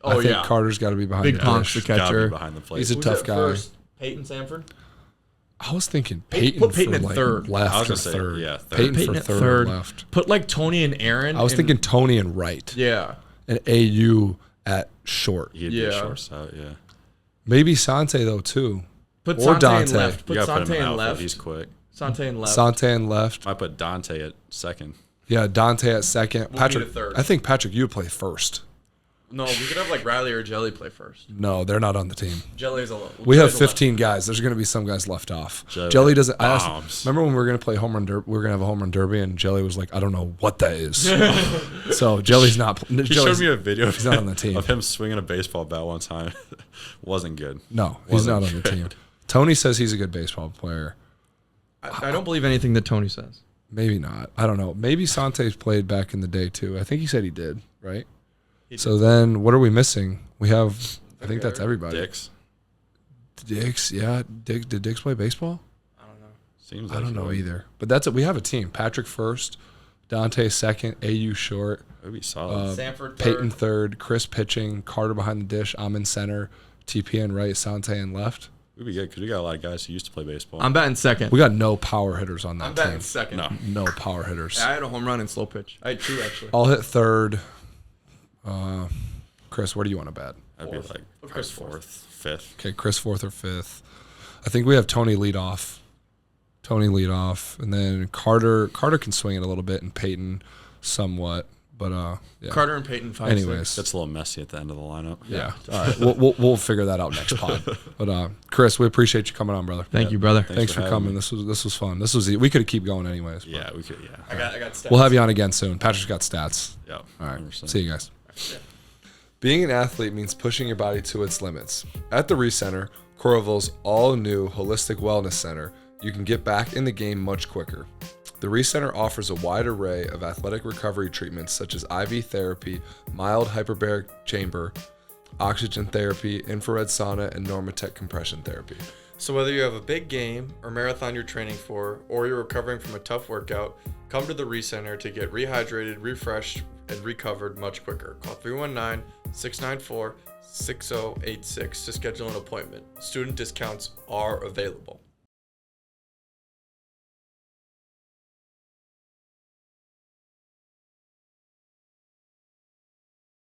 A: I
D: Oh
A: think
D: yeah,
A: Carter's got to be behind
D: big
A: the
D: punch the
A: dish.
B: Gotta
D: catcher.
B: be behind the plate.
A: He's a
D: Who's
A: tough
D: at
A: guy.
D: first? Peyton Sandfort.
A: I was thinking Peyton.
D: Put Peyton
A: for
D: at
A: like
D: third.
A: left
B: I was
A: or
B: gonna say,
A: third.
B: yeah, third.
A: Peyton,
D: Peyton
A: for
D: at
A: third,
D: third.
A: or left.
D: Put like Tony and Aaron.
A: I was
D: and-
A: thinking Tony and right,
D: Yeah.
A: and AU at short.
B: He'd be a
D: Yeah.
B: shortstop, yeah.
A: Maybe Sante though too.
D: Put
A: Or
D: Sante
A: Dante.
D: in left.
B: You
D: Put
B: gotta put him
D: Sante
B: in
D: in
B: outfield.
D: left.
B: He's quick.
D: Sante in left.
A: Sante and left.
B: I put Dante at second.
A: Yeah, Dante at second.
D: We'll
A: Patrick.
D: meet at third.
A: I think Patrick, you would play first.
D: No, we could have like Riley or Jelly play first.
A: No, they're not on the team.
D: Jelly's a little.
A: We have 15 guys. There's going to be some guys left off.
B: Jelly
A: doesn't. I asked,
B: bombs.
A: remember when we were going to play home run derby? We were going to have a home run derby, and Jelly was like, "I don't know what that is." So Jelly's not.
B: He showed me a video
A: he's not on the team.
B: of him swinging a baseball bat one time. Wasn't good.
A: No, he's not on the team. Tony says he's a good baseball player.
D: I don't believe anything that Tony says.
A: Maybe not. I don't know. Maybe Sante's played back in the day too. I think he said he did. Right. So then, what are we missing? We have. I think that's everybody.
B: Dix.
A: Dix, yeah. Did Dix play baseball?
D: I don't know.
B: Seems
A: I
B: like
A: don't
B: he
A: know
B: would.
A: either. But that's it. We have a team. Patrick first, Dante second, AU short,
B: It would be solid.
D: Sanford third.
A: Peyton third, Chris pitching, Carter behind the dish, I'm in center, TP in right, Sante in left.
B: We'd be good because we got a lot of guys who used to play baseball.
D: I'm batting second.
A: We got no power hitters on
D: I'm
A: that
D: batting
A: team.
D: second.
B: No.
A: No power hitters.
D: I had a home run in slow pitch. I had 2 actually.
A: I'll hit third. Chris, where do you want to bat?
B: I'd be
D: Fourth.
B: like
D: Of course,
B: fourth, fifth.
A: Okay, Chris fourth or fifth. I think we have Tony lead off. And then Carter can swing it a little bit, and Peyton somewhat. But yeah.
D: Carter and Payton 5'6".
A: Anyways,
B: It's a little messy at the end of the lineup.
A: yeah. All right, we'll figure that out next pod. But Kris, we appreciate you coming on, brother.
D: Thank you, brother.
A: Thanks for coming.
B: Me.
A: This was fun. We could keep going anyways. But
B: Yeah, we could. Yeah.
D: I got stats.
A: we'll have you on again soon. Patrick's got stats.
B: Yeah.
A: All right.
B: 100%.
A: See you guys. Being an athlete means pushing your body to its limits. At the Recenter, Coralville's all-new holistic wellness center, you can get back in the game much quicker. The Recenter offers a wide array of athletic recovery treatments such as IV therapy, mild hyperbaric chamber, oxygen therapy, infrared sauna, and Normatec compression therapy.
D: So whether you have a big game or marathon you're training for, or you're recovering from a tough workout, come to the Recenter to get rehydrated, refreshed, and recovered much quicker. Call 319-694-6086 to schedule an appointment. Student discounts are available.